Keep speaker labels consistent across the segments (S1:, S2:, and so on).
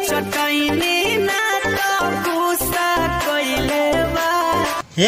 S1: Hey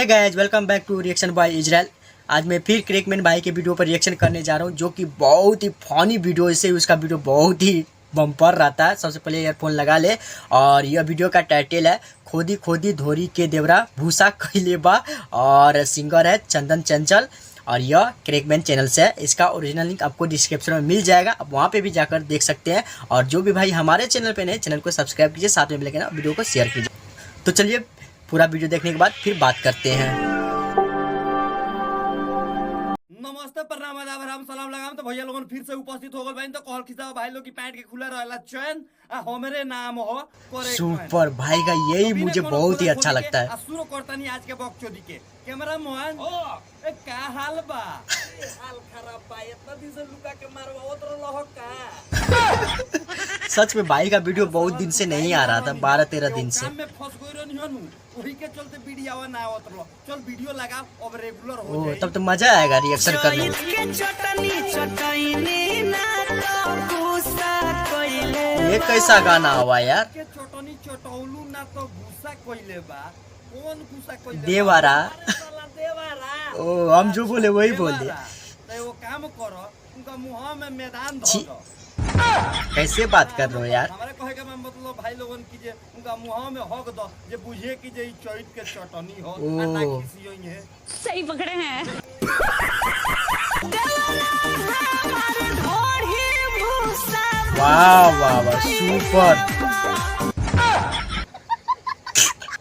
S1: guys, welcome back to reaction by Israel. आज मैं फिर क्रैकमैन भाई के वीडियो पर रिएक्शन करने जा रहा हूँ, जो कि बहुत ही फनी वीडियो है। उसका वीडियो बहुत ही बम्पर रहता है। सबसे पहले ईयरफोन लगा ले। और यह वीडियो का टाइटल है खोदी खोदी धोरी के देवरा भूसा कैलेबा, और सिंगर है चंदन चंचल, और यह क्रैकमैन चैनल से है। इसका ओरिजिनल लिंक आपको डिस्क्रिप्शन में मिल जाएगा, आप वहाँ पे भी जाकर देख सकते हैं। और जो भी भाई हमारे चैनल पे नए, चैनल को सब्सक्राइब कीजिए, साथ में लेकर वीडियो को शेयर कीजिए। तो चलिए पूरा वीडियो देखने के बाद फिर बात करते हैं।
S2: नमस्ते, प्रणाम, आदाब, राम सलाम लगाम। तो भैया लोगन फिर से उपस्थित हो गए भाई। तो कहल खिसा भाई लोग की पैंट के खुला रहला चैन हमरे नाम हो
S1: सुपर भाई का यही मुझे बहुत ही अच्छा लगता है।
S2: शुरू करतानी आज के बकचोदी के कैमरा मोहन। ए का हाल बा? हाल खराब बा, इतना दिन से लुका के मारवावत रहलो का।
S1: सच में भाई का वीडियो बहुत दिन से नहीं आ रहा था, 12-13 दिन से।
S2: काम में फंस गई रहनी हनु, वही के चलते वीडियो ना आवत रहो। चल वीडियो लगा, अब रेगुलर हो जाए।
S1: तब तो मजा आएगा रिएक्शन करने में। ये कैसा गाना हुआ यार?
S2: के चटनी चटौलू ना तो भूसा कोइले बा। कौन भूसा कोइले?
S1: देवारा।
S2: देवारा।
S1: ओ, हम जो बोले वही बोल दिया।
S2: तो वो काम करो, उनका मुंह में मैदान धो दो।
S1: कैसे बात कर रहे हो यार?
S2: हमारे कहे के मतलब भाई लोगन की जे उनका मुंह में हक दो, जे बुझे की जे चैत के चटनी हो, ना किसी होई है। सही
S3: पकड़े हैं।
S1: वाह वाह वाह, सुपर।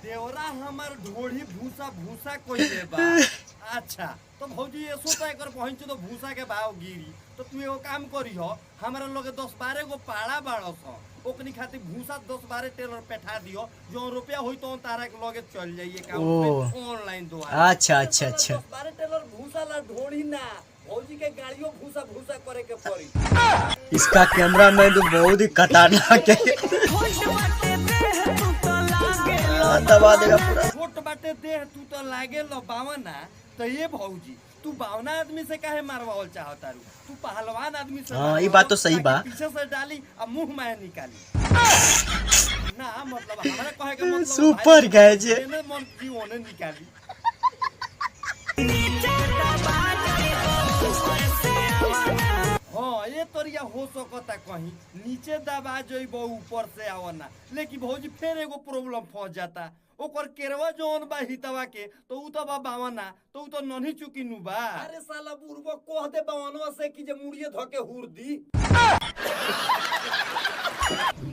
S2: देवरा हमार ढोढ़ी भूसा भूसा कोइले बा। अच्छा तो भौजी ये सोता कर पहुंच तो भूसा के भाव गिरी। तो तू एगो काम करी हो, हमारा लोग 10-12 गो पाड़ा बाड़स ओकनी खातिर भूसा 10-12 टेलर बैठा दियो। जो रुपया होई तो तारा के लगे चल जाइए काम पे ऑनलाइन दो।
S1: अच्छा अच्छा अच्छा,
S2: 10-12 टेलर भूसा ला ढोढ़ी ना, भौजी के गाड़ियों भूसा भूसा करे के पड़ी।
S1: इसका कैमरा मैन तो बहुत ही खतरनाक है। दबा देगा पूरा।
S2: छोट बाटे देह तू तो लागे लो बावना। तो ये भौजी तू बावना आदमी से काहे मारवावल चाहता रू? तू पहलवान आदमी से।
S1: हाँ, ये बात तो सही बा।
S2: पीछे से डाली और मुंह में निकाली ना, मतलब हमारे कहे के मतलब
S1: सुपर गैज
S2: मन की ओने निकाली। हाँ, ये तोरिया हो सकता कहीं नीचे दबा जइबो ऊपर से आवना। लेकिन भौजी फिर एगो प्रॉब्लम फंस जाता। ओकर केरवा जोन बा हितवा के तो उ तो बा बावना, तो उ तो नन्ही चुकी नु बा। अरे साला बुरबो कह दे बावनवा से कि जे मुड़िए धके हुर दी।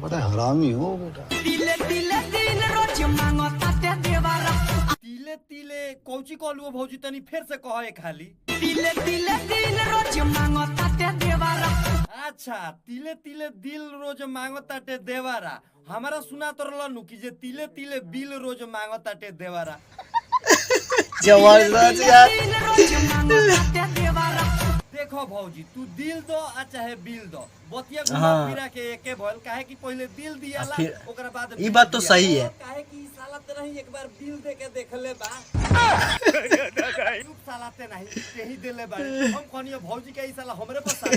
S4: बड़ा हरामी हो बेटा।
S3: तिले तिले दिन रोज मांगता ते देवारा।
S2: तिले तिले कौची कहलु भौजी? तनी फिर से कहे खाली।
S3: तिले तिले दिन रोज मांगता ते देवारा।
S2: अच्छा, तिले तिले दिल रोज मांगता टे देवारा। हमारा सुना तो रहलनु कि जे तिले तिले बिल रोज मांगता टे देवारा।
S1: जबरदस्त यार।
S2: देखो भौजी, तू दिल दो आ चाहे बिल दो, बतिया घुमा फिरा के एके भइल। काहे कि पहले दिल दियाला, ओकरा बाद
S1: ई बात तो सही है।
S2: काहे कि ई साला ते नहीं एक बार बिल दे के देख ले बा। साला ते नहीं यही देले बाड़े। हम कहनियो भौजी के ई साला हमरे पर साथ।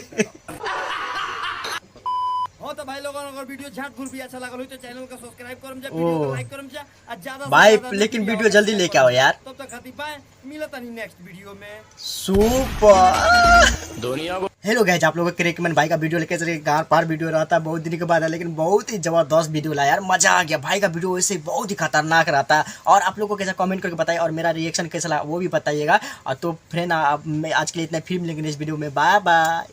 S2: हाँ तो भाई लोगों, अगर वीडियो झाट घूर भी अच्छा लगा हो तो चैनल को सब्सक्राइब करम जा, वीडियो को लाइक करम जा, और ज्यादा
S1: भाई लेकिन वीडियो जल्दी लेके आओ यार।
S2: तब तक खाती बाय, मिलता नहीं नेक्स्ट वीडियो में।
S1: सुपर दुनिया। हेलो गाइस, आप लोगों को क्रैकमैन भाई का वीडियो लेके चले। गार पार वीडियो रहता है बहुत दिन के बाद है, लेकिन बहुत ही जबरदस्त वीडियो लाया यार, मजा आ गया। भाई का वीडियो वैसे बहुत ही खतरनाक रहता है। और आप लोगों को कैसा कमेंट करके बताइए, और मेरा रिएक्शन कैसा लगा वो भी बताइएगा। और तो फ्रेंड, आज के लिए इतना, फिर मिलेंगे इस वीडियो में। Bye bye.